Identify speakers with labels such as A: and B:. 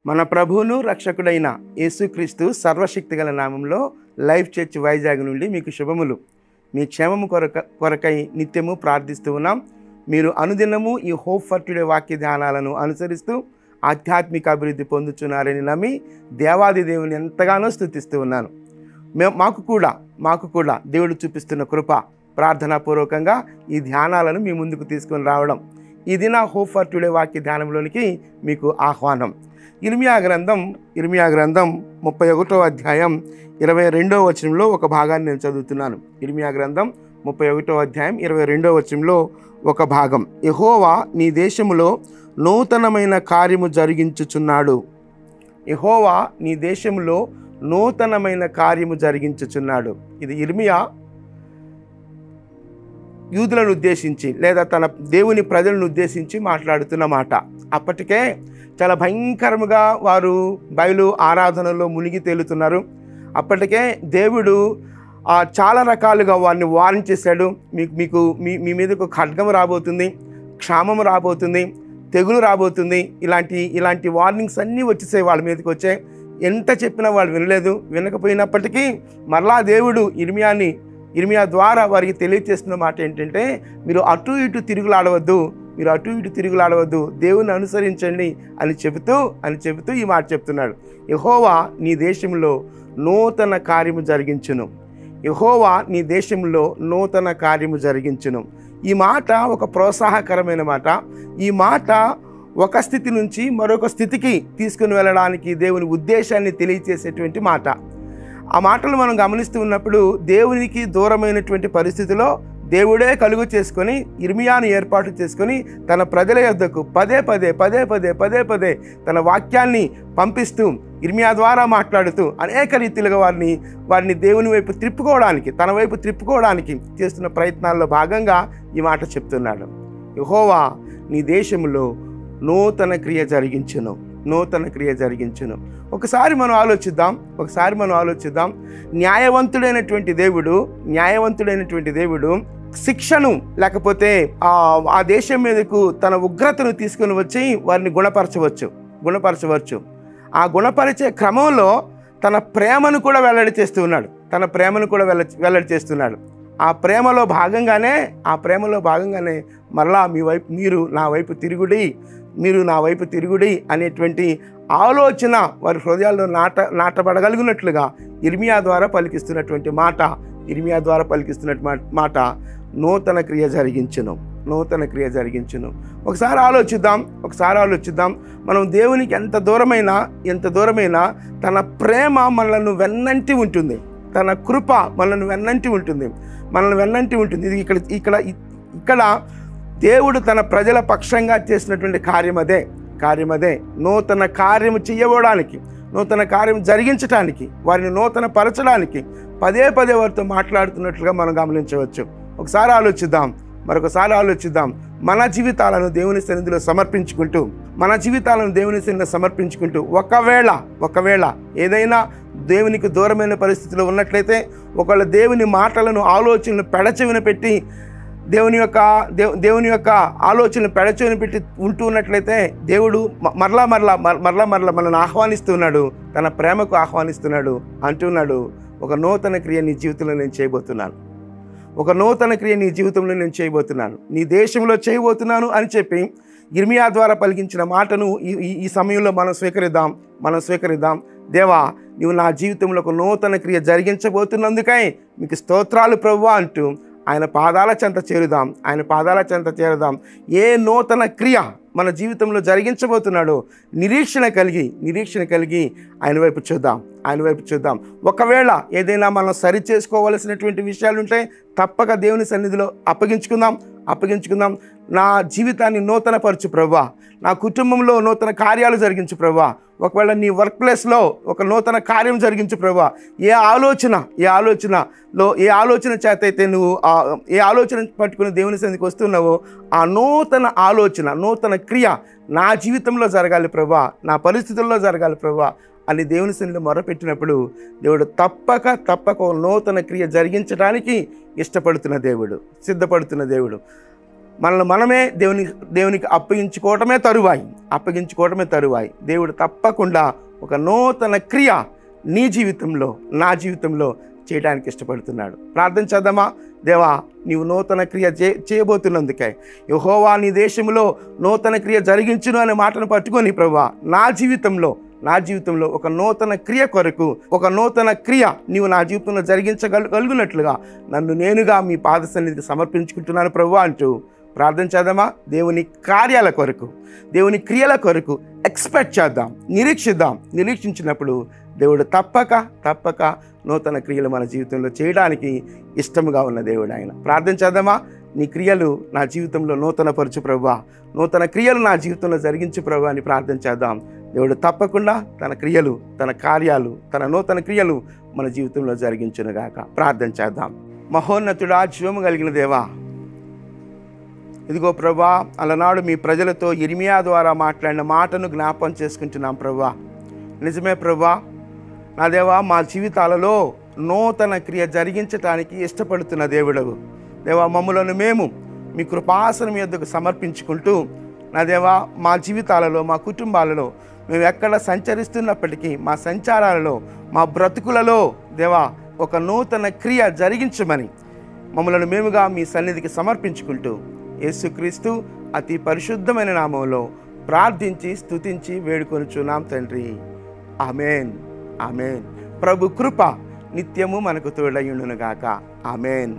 A: మన ప్రభువును రక్షకుడైన యేసుక్రీస్తు సర్వశక్తిగల నామంలో లైఫ్ చర్చ్ వైజాగ్ నుండి మీకు శుభములు. మీ క్షేమము కొరకై నిత్యము ప్రార్థిస్తూ ఉన్నాం. మీరు అనుదినము ఈ హోప్ ఫర్ టుడే వాక్య ధ్యానాలను అనుసరిస్తూ ఆధ్యాత్మిక అభివృద్ధి పొందుతున్నారని నమ్మి దేవాది దేవుని ఎంతగానో స్తుతిస్తూ ఉన్నాను. మాకు కూడా దేవుడు చూపిస్తున్న కృప, ప్రార్థనాపూర్వకంగా ఈ ధ్యానాలను మీ ముందుకు తీసుకొని రావడం. ఇది నా హోప్ ఫర్ టుడే వాక్య ధ్యానంలోనికి మీకు ఆహ్వానం. ఇర్మియా గ్రంథం 31వ అధ్యాయం 22వ వచనంలో ఒక భాగాన్ని నేను చదువుతున్నాను. ఇర్మియా గ్రంథం 31వ అధ్యాయం 22వ వచనంలో ఒక భాగం. యెహోవా నీ దేశములో నూతనమైన కార్యము జరిగించుచున్నాడు. యెహోవా నీ దేశములో నూతనమైన కార్యము జరిగించుచున్నాడు. ఇది ఇర్మియా యూదులను ఉద్దేశించి లేదా తన దేవుని ప్రజలను ఉద్దేశించి మాట్లాడుతున్న మాట. అప్పటికే చాలా భయంకరముగా వారు బయలు ఆరాధనలో మునిగి తేలుతున్నారు. అప్పటికే దేవుడు చాలా రకాలుగా వారిని వార్న్ చేశాడు. మీ మీదకు ఖడ్గం రాబోతుంది, క్షామం రాబోతుంది, తెగులు రాబోతుంది, ఇలాంటి వార్నింగ్స్ అన్నీ వచ్చేసాయి వాళ్ళ మీదకి వచ్చాయి. ఎంత చెప్పినా వాళ్ళు వినకపోయినప్పటికీ మరలా దేవుడు ఇర్మియా ద్వారా వారికి తెలియజేస్తున్న మాట ఏంటంటే, మీరు అటు ఇటు తిరుగులాడవద్దు, దేవుని అనుసరించండి అని చెబుతూ ఈ మాట చెప్తున్నాడు. యెహోవా నీ దేశంలో నూతన కార్యము జరిగించును. యెహోవా నీ దేశంలో నూతన కార్యము జరిగించును. ఈ మాట ఒక ప్రోత్సాహకరమైన మాట. ఈ మాట ఒక స్థితి నుంచి మరొక స్థితికి తీసుకుని వెళ్ళడానికి దేవుని ఉద్దేశాన్ని తెలియజేసేటువంటి మాట. ఆ మాటలు మనం గమనిస్తూ ఉన్నప్పుడు దేవునికి దూరమైనటువంటి పరిస్థితిలో దేవుడే కలుగు చేసుకొని ఇర్మియాను ఏర్పాటు చేసుకొని తన ప్రజల యొద్దకు పదే పదే తన వాక్యాన్ని పంపిస్తూ ఇర్మియా ద్వారా మాట్లాడుతూ అనేక రీతిలుగా వారిని దేవుని వైపు తన వైపు త్రిప్పుకోవడానికి చేస్తున్న ప్రయత్నాల్లో భాగంగా ఈ మాట చెప్తున్నాడు. యెహోవా నీ దేశంలో నూతన క్రియ జరిగించును. ఒకసారి మనం ఆలోచిద్దాం. న్యాయవంతుడైనటువంటి దేవుడు శిక్షను లేకపోతే ఆ దేశం మీదకు తన ఉగ్రతను తీసుకుని వచ్చి వారిని గుణపరచవచ్చు. ఆ గుణపరిచే క్రమంలో తన ప్రేమను కూడా వెల్లడి చేస్తున్నాడు. ఆ ప్రేమలో భాగంగానే మరలా మీరు నా వైపు తిరుగుడి అనేటువంటి ఆలోచన వారి హృదయాల్లో నాటబడగలిగినట్లుగా ఇర్మియా ద్వారా పలికిస్తున్నటువంటి మాట నూతన క్రియ జరిగించును. ఒకసారి ఆలోచిద్దాం. మనం దేవునికి ఎంత దూరమైనా తన ప్రేమ మనల్ని వెన్నంటి ఉంటుంది. తన కృప మనల్ని వెన్నంటి ఉంటుంది. ఇది ఇక్కడ దేవుడు తన ప్రజల పక్షంగా చేసినటువంటి కార్యమదే. నూతన కార్యము చేయబోవడానికి, నూతన కార్యం జరిగించడానికి, వారిని నూతన పరచడానికి పదే వారితో మాట్లాడుతున్నట్లుగా మనం గమనించవచ్చు. మరొకసారి ఆలోచిద్దాం. మన జీవితాలను దేవుని సన్నిధిలో సమర్పించుకుంటూ ఒకవేళ ఏదైనా దేవునికి దూరమైన పరిస్థితిలో ఉన్నట్లయితే, ఒకవేళ దేవుని మాటలను ఆలోచనలు పెడచెవిన పెట్టి దేవుని యొక్క ఆలోచనలు పెడచెవిన పెట్టి ఉంటూ ఉన్నట్లయితే దేవుడు మరలా మనల్ని ఆహ్వానిస్తున్నాడు, తన ప్రేమకు ఆహ్వానిస్తున్నాడు. అంటున్నాడు, ఒక నూతన క్రియ నీ జీవితంలో నేను చేయబోతున్నాను, నీ దేశంలో చేయబోతున్నాను అని చెప్పి ఇర్మియా ద్వారా పలికించిన మాటను ఈ సమయంలో మనం స్వీకరిద్దాం. దేవా, నీవు నా జీవితంలో ఒక నూతన క్రియ జరిగించబోతున్నందుకై మీకు స్తోత్రాలు ప్రభువా అంటూ ఆయన పాదాల చెంత చేరుదాం. ఏ నూతన క్రియ మన జీవితంలో జరిగించబోతున్నాడో నిరీక్షణ కలిగి ఆయన వైపు చూద్దాం. ఒకవేళ ఏదైనా మనం సరి చేసుకోవలసినటువంటి విషయాలు ఉంటే తప్పక దేవుని సన్నిధిలో అప్పగించుకుందాం. నా జీవితాన్ని నూతనపరచు ప్రభువా, నా కుటుంబంలో నూతన కార్యాలు జరిగించు ప్రభువా. ఒకవేళ నీ వర్క్ ప్లేస్లో ఒక నూతన కార్యం జరిగించు ప్రభువా. ఏ ఆలోచన చేత అయితే నువ్వు ఏ ఆలోచన పట్టుకుని దేవుని సన్నిధికి వస్తున్నావో ఆ నూతన క్రియ నా జీవితంలో జరగాలి ప్రభువా, నా పరిస్థితుల్లో జరగాలి ప్రభువా అని దేవుని సన్నిధిలో మొరపెట్టినప్పుడు దేవుడు తప్పక నూతన క్రియ జరిగించడానికి సిద్ధపడుతున్న దేవుడు. మనల్ని మనమే దేవునికి అప్పగించుకోవటమే తరువాయి. దేవుడు తప్పకుండా ఒక నూతన క్రియ నీ జీవితంలో, నా జీవితంలో చేయడానికి ఇష్టపడుతున్నాడు. ప్రార్థన చేద్దామా? దేవా, నీవు నూతన క్రియ చేయబోతున్నందుకే, యెహోవా నీ దేశంలో నూతన క్రియ జరిగించును అనే మాటను పట్టుకొని ప్రభువా, నా జీవితంలో ఒక నూతన క్రియ కొరకు, ఒక నూతన క్రియ నీవు నా జీవితంలో జరిగించగలుగునట్లుగా నన్ను నేనుగా మీ పాద సన్నిధికి సమర్పించుకుంటున్నాను ప్రభువా అంటూ ప్రార్థన చేద్దామా? దేవుని కార్యాల కొరకు, దేవుని క్రియల కొరకు ఎక్స్పెక్ట్ చేద్దాం, నిరీక్షించినప్పుడు దేవుడు తప్పక నూతన క్రియలు మన జీవితంలో చేయడానికి ఇష్టముగా ఉన్న దేవుడు ఆయన. ప్రార్థన చేద్దామా? నీ క్రియలు నా జీవితంలో నూతనపరచు ప్రభువా, నూతన క్రియలు నా జీవితంలో జరిగించు ప్రభువా అని ప్రార్థన చేద్దాం. దేవుడు తప్పకుండా తన క్రియలు, తన కార్యాలు, తన నూతన క్రియలు మన జీవితంలో జరిగించునుగాక. ప్రార్థన చేద్దాం. మహోన్నతుడా, జీవము కలిగిన దేవా, ఇదిగో ప్రభా, అలనాడు మీ ప్రజలతో యిర్మీయా ద్వారా మాట్లాడిన మాటను జ్ఞాపకం చేసుకుంటున్నాం ప్రభా. నిజమే ప్రభా, నా దేవా, మా జీవితాలలో నూతన క్రియ జరిగించటానికి ఇష్టపడుతున్న దేవుడవు దేవా, మమ్ములను మేము మీ కృపాసనం యొద్దకు సమర్పించుకుంటూ, నా దేవా, మా జీవితాలలో, మా కుటుంబాలలో మేము ఎక్కడ సంచరిస్తున్నప్పటికీ మా సంచారాలలో, మా బ్రతుకులలో దేవా ఒక నూతన క్రియ జరిగించమని మమ్మలను మేముగా మీ సన్నిధికి సమర్పించుకుంటూ యేసుక్రీస్తు అతి పరిశుద్ధమైన నామంలో ప్రార్థించి స్తుతించి వేడుకొనుచున్నాం తండ్రి. ఆమేన్. ప్రభు కృప నిత్యము మనకు తోడయుండును గాక. ఆమేన్.